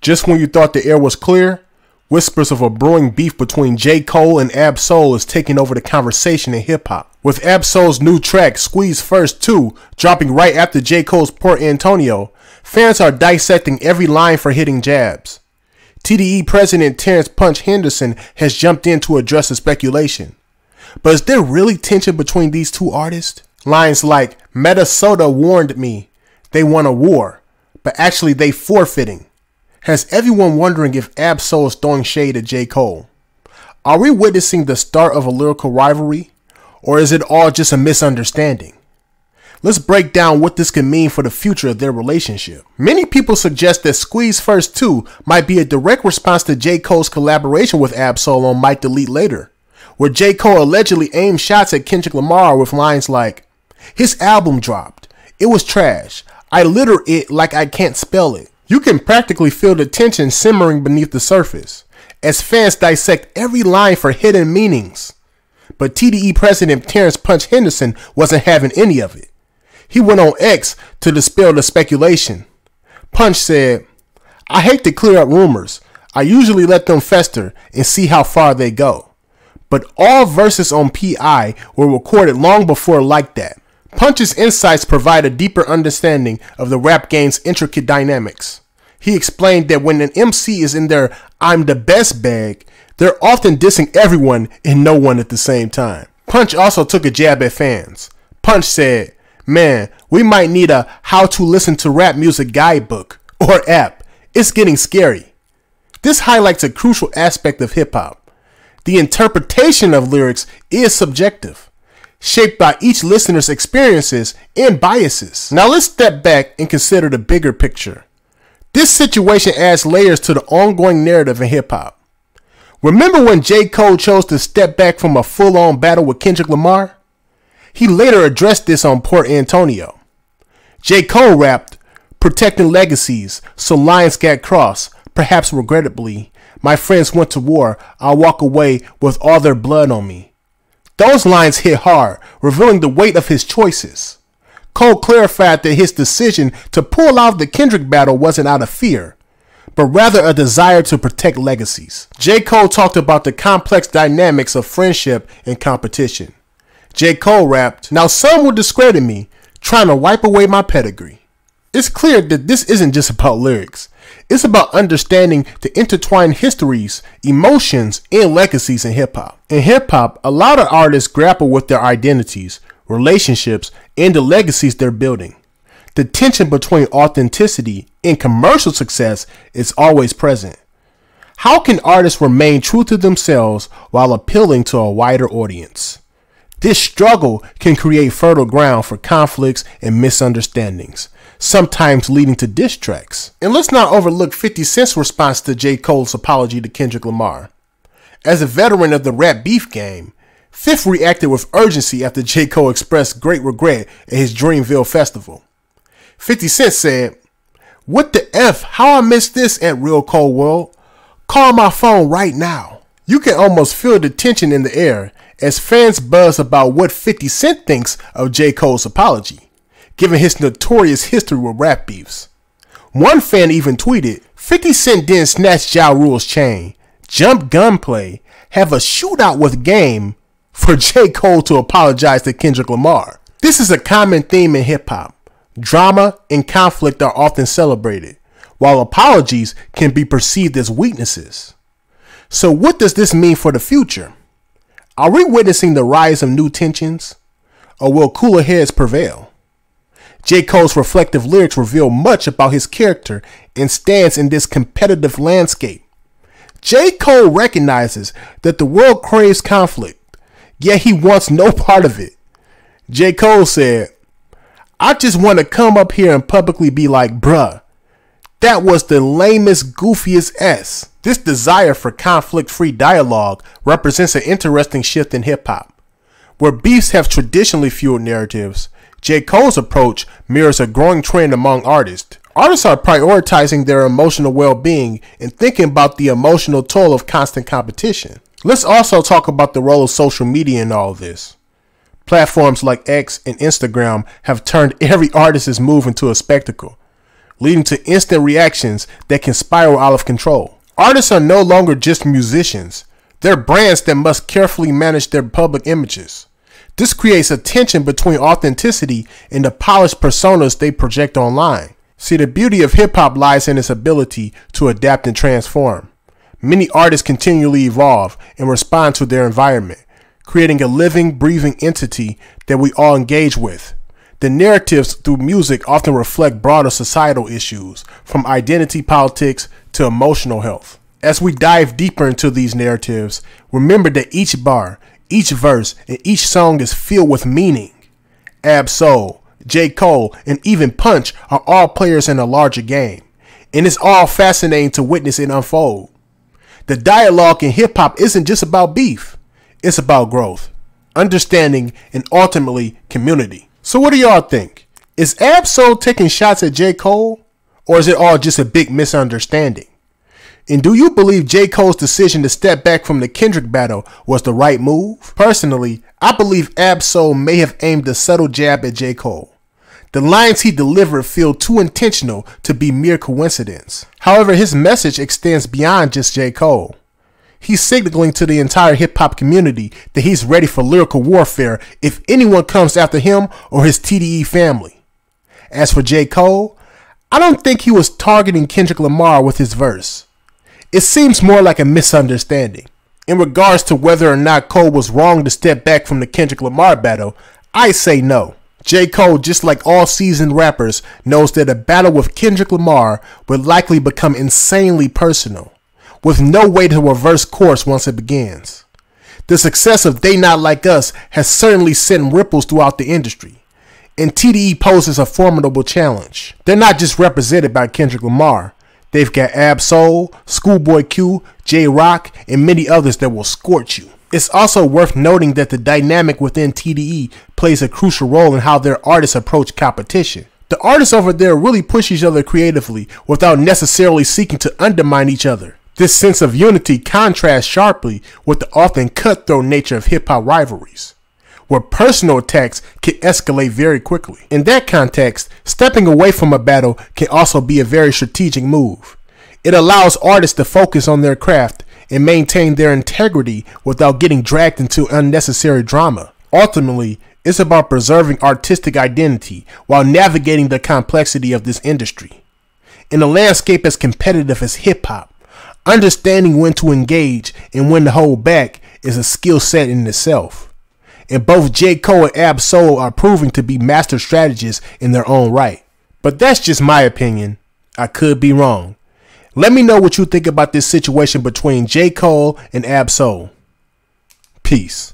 Just when you thought the air was clear, whispers of a brewing beef between J. Cole and Ab-Soul is taking over the conversation in hip-hop. With Ab-Soul's new track, Squeeze First 2, dropping right after J. Cole's Port Antonio, fans are dissecting every line for hitting jabs. TDE President Terrence Punch Henderson has jumped in to address the speculation. But is there really tension between these two artists? Lines like, Minnesota warned me they won a war, but actually they forfeiting. Has everyone wondering if Ab-Soul is throwing shade at J. Cole? Are we witnessing the start of a lyrical rivalry? Or is it all just a misunderstanding? Let's break down what this could mean for the future of their relationship. Many people suggest that Squeeze First 2 might be a direct response to J. Cole's collaboration with Ab-Soul on Might Delete Later, where J. Cole allegedly aimed shots at Kendrick Lamar with lines like, his album dropped. It was trash. I litter it like I can't spell it. You can practically feel the tension simmering beneath the surface, as fans dissect every line for hidden meanings. But TDE President Terrence Punch Henderson wasn't having any of it. He went on X to dispel the speculation. Punch said, I hate to clear up rumors. I usually let them fester and see how far they go. But all verses on PI were recorded long before like that. Punch's insights provide a deeper understanding of the rap game's intricate dynamics. He explained that when an MC is in their I'm the best bag, they're often dissing everyone and no one at the same time. Punch also took a jab at fans. Punch said, man, we might need a how to listen to rap music guidebook or app. It's getting scary. This highlights a crucial aspect of hip hop. The interpretation of lyrics is subjective, shaped by each listener's experiences and biases. Now let's step back and consider the bigger picture. This situation adds layers to the ongoing narrative in hip-hop. Remember when J. Cole chose to step back from a full-on battle with Kendrick Lamar? He later addressed this on Port Antonio. J. Cole rapped, protecting legacies, so lines got crossed, perhaps regrettably. My friends went to war, I'll walk away with all their blood on me. Those lines hit hard, revealing the weight of his choices. Cole clarified that his decision to pull out the Kendrick battle wasn't out of fear, but rather a desire to protect legacies. J. Cole talked about the complex dynamics of friendship and competition. J. Cole rapped, now some will discredit me, trying to wipe away my pedigree. It's clear that this isn't just about lyrics. It's about understanding the intertwined histories, emotions, and legacies in hip-hop. In hip-hop, a lot of artists grapple with their identities, relationships, and the legacies they're building. The tension between authenticity and commercial success is always present. How can artists remain true to themselves while appealing to a wider audience? This struggle can create fertile ground for conflicts and misunderstandings, sometimes leading to diss tracks. And let's not overlook 50 Cent's response to J. Cole's apology to Kendrick Lamar. As a veteran of the rap beef game, Fifth reacted with urgency after J. Cole expressed great regret at his Dreamville festival. 50 Cent said, what the F, how I missed this at Real Cold World? Call my phone right now. You can almost feel the tension in the air as fans buzz about what 50 Cent thinks of J. Cole's apology, given his notorious history with rap beefs. One fan even tweeted, 50 Cent didn't snatch Ja Rule's chain, jump gunplay, have a shootout with Game, for J. Cole to apologize to Kendrick Lamar. This is a common theme in hip-hop. Drama and conflict are often celebrated, while apologies can be perceived as weaknesses. So what does this mean for the future? Are we witnessing the rise of new tensions, or will cooler heads prevail? J. Cole's reflective lyrics reveal much about his character and stance in this competitive landscape. J. Cole recognizes that the world craves conflict, yet he wants no part of it. J. Cole said, I just want to come up here and publicly be like, bruh, that was the lamest, goofiest S. This desire for conflict-free dialogue represents an interesting shift in hip-hop. Where beefs have traditionally fueled narratives, J. Cole's approach mirrors a growing trend among artists. Artists are prioritizing their emotional well-being and thinking about the emotional toll of constant competition. Let's also talk about the role of social media in all of this. Platforms like X and Instagram have turned every artist's move into a spectacle. leading to instant reactions that can spiral out of control. Artists are no longer just musicians. They're brands that must carefully manage their public images. This creates a tension between authenticity and the polished personas they project online. See, the beauty of hip-hop lies in its ability to adapt and transform. Many artists continually evolve and respond to their environment, creating a living, breathing entity that we all engage with. The narratives through music often reflect broader societal issues, from identity politics to emotional health. As we dive deeper into these narratives, remember that each bar, each verse, and each song is filled with meaning. Ab-Soul, J. Cole, and even Punch are all players in a larger game, and it's all fascinating to witness it unfold. The dialogue in hip-hop isn't just about beef, it's about growth, understanding, and ultimately community. So what do y'all think? Is Ab-Soul taking shots at J. Cole, or is it all just a big misunderstanding? And do you believe J. Cole's decision to step back from the Kendrick battle was the right move? Personally, I believe Ab-Soul may have aimed a subtle jab at J. Cole. The lines he delivered feel too intentional to be mere coincidence. However, his message extends beyond just J. Cole. He's signaling to the entire hip-hop community that he's ready for lyrical warfare if anyone comes after him or his TDE family. As for J. Cole, I don't think he was targeting Kendrick Lamar with his verse. It seems more like a misunderstanding. In regards to whether or not Cole was wrong to step back from the Kendrick Lamar battle, I say no. J. Cole, just like all seasoned rappers, knows that a battle with Kendrick Lamar would likely become insanely personal, with no way to reverse course once it begins. The success of They Not Like Us has certainly sent ripples throughout the industry, and TDE poses a formidable challenge. They're not just represented by Kendrick Lamar. They've got Ab-Soul, Schoolboy Q, J-Rock, and many others that will scorch you. It's also worth noting that the dynamic within TDE plays a crucial role in how their artists approach competition. The artists over there really push each other creatively without necessarily seeking to undermine each other. This sense of unity contrasts sharply with the often cutthroat nature of hip-hop rivalries, where personal attacks can escalate very quickly. In that context, stepping away from a battle can also be a very strategic move. It allows artists to focus on their craft and maintain their integrity without getting dragged into unnecessary drama. Ultimately, it's about preserving artistic identity while navigating the complexity of this industry. In a landscape as competitive as hip-hop, understanding when to engage and when to hold back is a skill set in itself. And both J. Cole and Ab-Soul are proving to be master strategists in their own right. But that's just my opinion. I could be wrong. Let me know what you think about this situation between J. Cole and Ab-Soul. Peace.